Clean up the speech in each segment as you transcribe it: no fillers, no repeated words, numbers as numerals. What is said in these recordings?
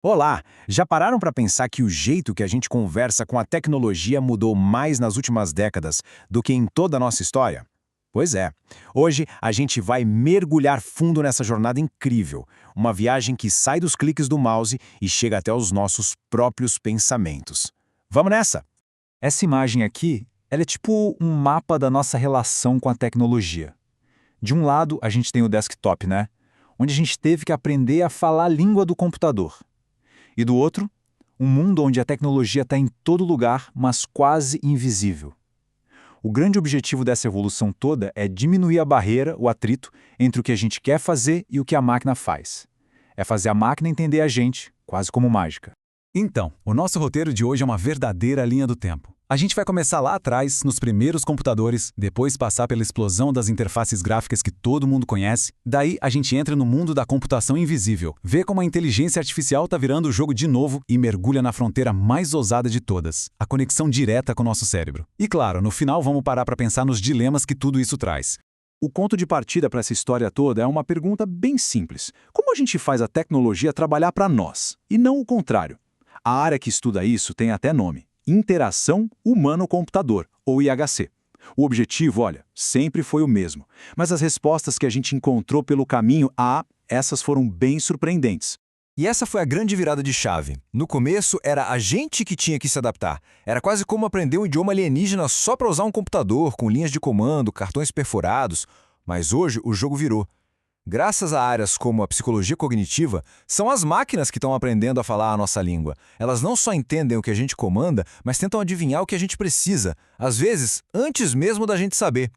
Olá! Já pararam para pensar que o jeito que a gente conversa com a tecnologia mudou mais nas últimas décadas do que em toda a nossa história? Pois é. Hoje a gente vai mergulhar fundo nessa jornada incrível, uma viagem que sai dos cliques do mouse e chega até os nossos próprios pensamentos. Vamos nessa? Essa imagem aqui, ela é tipo um mapa da nossa relação com a tecnologia. De um lado, a gente tem o desktop, né? Onde a gente teve que aprender a falar a língua do computador. E do outro, um mundo onde a tecnologia está em todo lugar, mas quase invisível. O grande objetivo dessa evolução toda é diminuir a barreira, o atrito, entre o que a gente quer fazer e o que a máquina faz. É fazer a máquina entender a gente, quase como mágica. Então, o nosso roteiro de hoje é uma verdadeira linha do tempo. A gente vai começar lá atrás, nos primeiros computadores, depois passar pela explosão das interfaces gráficas que todo mundo conhece. Daí, a gente entra no mundo da computação invisível, vê como a inteligência artificial está virando o jogo de novo e mergulha na fronteira mais ousada de todas, a conexão direta com o nosso cérebro. E claro, no final vamos parar para pensar nos dilemas que tudo isso traz. O ponto de partida para essa história toda é uma pergunta bem simples. Como a gente faz a tecnologia trabalhar para nós, e não o contrário? A área que estuda isso tem até nome: Interação Humano-Computador, ou IHC. O objetivo, olha, sempre foi o mesmo, mas as respostas que a gente encontrou pelo caminho, essas foram bem surpreendentes. E essa foi a grande virada de chave. No começo, era a gente que tinha que se adaptar. Era quase como aprender um idioma alienígena só para usar um computador, com linhas de comando, cartões perfurados. Mas hoje, o jogo virou. Graças a áreas como a psicologia cognitiva, são as máquinas que estão aprendendo a falar a nossa língua. Elas não só entendem o que a gente comanda, mas tentam adivinhar o que a gente precisa, às vezes, antes mesmo da gente saber.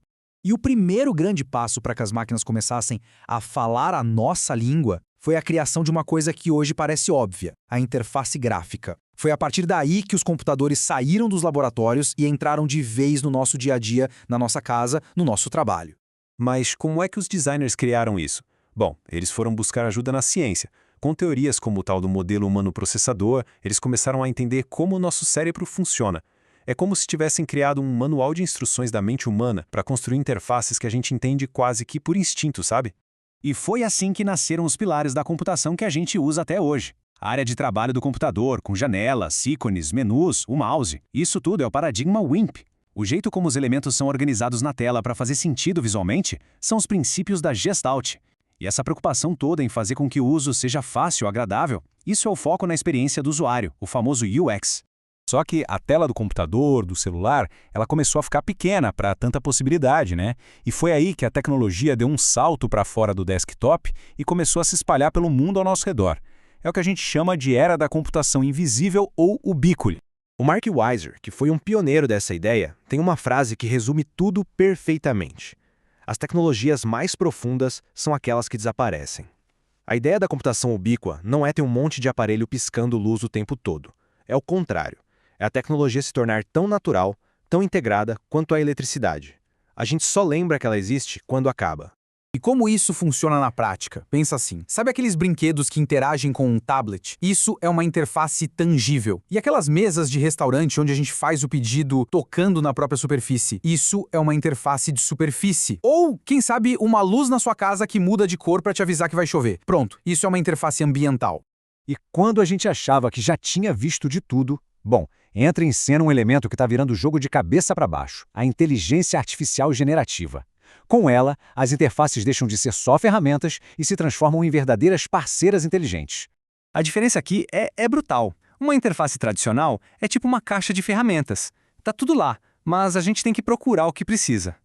E o primeiro grande passo para que as máquinas começassem a falar a nossa língua foi a criação de uma coisa que hoje parece óbvia: a interface gráfica. Foi a partir daí que os computadores saíram dos laboratórios e entraram de vez no nosso dia a dia, na nossa casa, no nosso trabalho. Mas como é que os designers criaram isso? Bom, eles foram buscar ajuda na ciência. Com teorias como o tal do modelo humano-processador, eles começaram a entender como o nosso cérebro funciona. É como se tivessem criado um manual de instruções da mente humana para construir interfaces que a gente entende quase que por instinto, sabe? E foi assim que nasceram os pilares da computação que a gente usa até hoje. A área de trabalho do computador, com janelas, ícones, menus, o mouse. Isso tudo é o paradigma WIMP. O jeito como os elementos são organizados na tela para fazer sentido visualmente são os princípios da Gestalt. E essa preocupação toda em fazer com que o uso seja fácil, agradável, isso é o foco na experiência do usuário, o famoso UX. Só que a tela do computador, do celular, ela começou a ficar pequena para tanta possibilidade, né? E foi aí que a tecnologia deu um salto para fora do desktop e começou a se espalhar pelo mundo ao nosso redor. É o que a gente chama de era da computação invisível ou ubíquo. O Mark Weiser, que foi um pioneiro dessa ideia, tem uma frase que resume tudo perfeitamente: as tecnologias mais profundas são aquelas que desaparecem. A ideia da computação ubíqua não é ter um monte de aparelho piscando luz o tempo todo. É o contrário. É a tecnologia se tornar tão natural, tão integrada quanto a eletricidade. A gente só lembra que ela existe quando acaba. E como isso funciona na prática? Pensa assim, sabe aqueles brinquedos que interagem com um tablet? Isso é uma interface tangível. E aquelas mesas de restaurante onde a gente faz o pedido tocando na própria superfície? Isso é uma interface de superfície. Ou, quem sabe, uma luz na sua casa que muda de cor para te avisar que vai chover. Pronto, isso é uma interface ambiental. E quando a gente achava que já tinha visto de tudo, bom, entra em cena um elemento que está virando o jogo de cabeça para baixo: a inteligência artificial generativa. Com ela, as interfaces deixam de ser só ferramentas e se transformam em verdadeiras parceiras inteligentes. A diferença aqui é brutal. Uma interface tradicional é tipo uma caixa de ferramentas. Tá tudo lá, mas a gente tem que procurar o que precisa.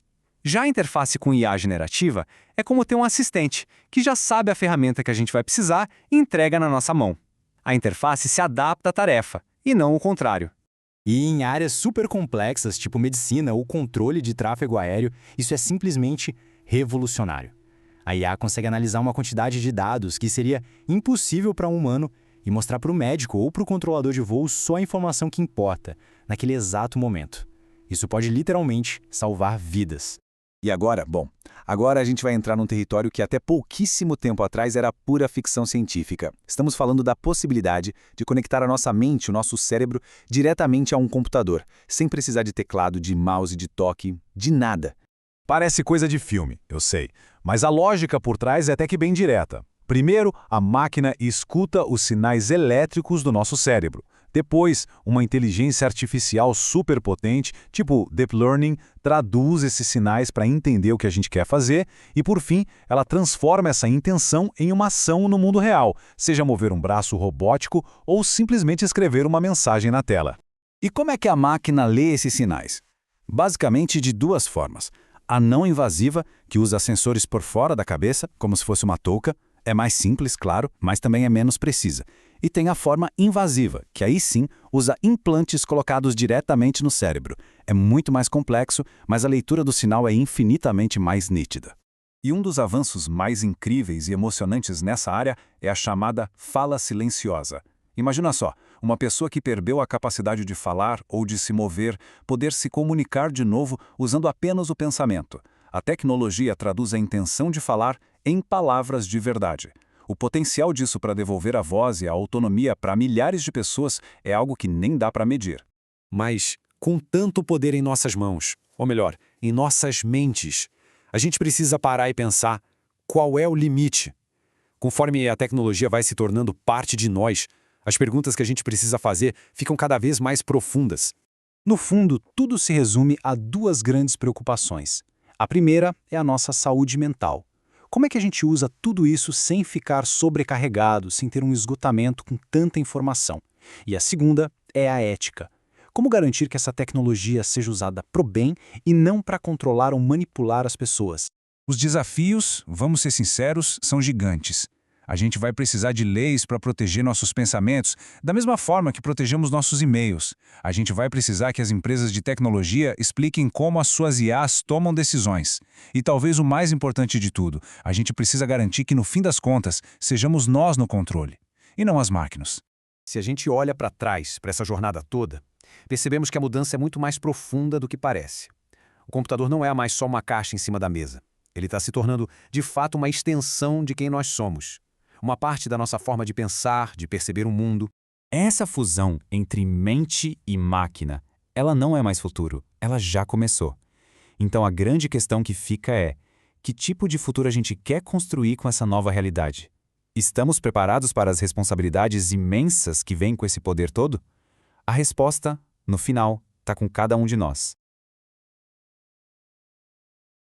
Já a interface com IA generativa é como ter um assistente, que já sabe a ferramenta que a gente vai precisar e entrega na nossa mão. A interface se adapta à tarefa, e não o contrário. E em áreas super complexas, tipo medicina ou controle de tráfego aéreo, isso é simplesmente revolucionário. A IA consegue analisar uma quantidade de dados que seria impossível para um humano e mostrar para o médico ou para o controlador de voo só a informação que importa, naquele exato momento. Isso pode literalmente salvar vidas. E agora, agora a gente vai entrar num território que até pouquíssimo tempo atrás era pura ficção científica. Estamos falando da possibilidade de conectar a nossa mente, o nosso cérebro, diretamente a um computador, sem precisar de teclado, de mouse, de toque, de nada. Parece coisa de filme, eu sei, mas a lógica por trás é até que bem direta. Primeiro, a máquina escuta os sinais elétricos do nosso cérebro. Depois, uma inteligência artificial superpotente, tipo Deep Learning, traduz esses sinais para entender o que a gente quer fazer e, por fim, ela transforma essa intenção em uma ação no mundo real, seja mover um braço robótico ou simplesmente escrever uma mensagem na tela. E como é que a máquina lê esses sinais? Basicamente de duas formas. A não invasiva, que usa sensores por fora da cabeça, como se fosse uma touca, é mais simples, claro, mas também é menos precisa. E tem a forma invasiva, que aí sim usa implantes colocados diretamente no cérebro. É muito mais complexo, mas a leitura do sinal é infinitamente mais nítida. E um dos avanços mais incríveis e emocionantes nessa área é a chamada fala silenciosa. Imagina só, uma pessoa que perdeu a capacidade de falar ou de se mover, poder se comunicar de novo usando apenas o pensamento. A tecnologia traduz a intenção de falar em palavras de verdade. O potencial disso para devolver a voz e a autonomia para milhares de pessoas é algo que nem dá para medir. Mas, com tanto poder em nossas mãos, ou melhor, em nossas mentes, a gente precisa parar e pensar qual é o limite. Conforme a tecnologia vai se tornando parte de nós, as perguntas que a gente precisa fazer ficam cada vez mais profundas. No fundo, tudo se resume a duas grandes preocupações. A primeira é a nossa saúde mental. Como é que a gente usa tudo isso sem ficar sobrecarregado, sem ter um esgotamento com tanta informação? E a segunda é a ética. Como garantir que essa tecnologia seja usada para o bem e não para controlar ou manipular as pessoas? Os desafios, vamos ser sinceros, são gigantes. A gente vai precisar de leis para proteger nossos pensamentos, da mesma forma que protegemos nossos e-mails. A gente vai precisar que as empresas de tecnologia expliquem como as suas IAs tomam decisões. E talvez o mais importante de tudo, a gente precisa garantir que, no fim das contas, sejamos nós no controle, e não as máquinas. Se a gente olha para trás, para essa jornada toda, percebemos que a mudança é muito mais profunda do que parece. O computador não é mais só uma caixa em cima da mesa. Ele está se tornando, de fato, uma extensão de quem nós somos. Uma parte da nossa forma de pensar, de perceber o mundo. Essa fusão entre mente e máquina, ela não é mais futuro, ela já começou. Então a grande questão que fica é: que tipo de futuro a gente quer construir com essa nova realidade? Estamos preparados para as responsabilidades imensas que vêm com esse poder todo? A resposta, no final, está com cada um de nós.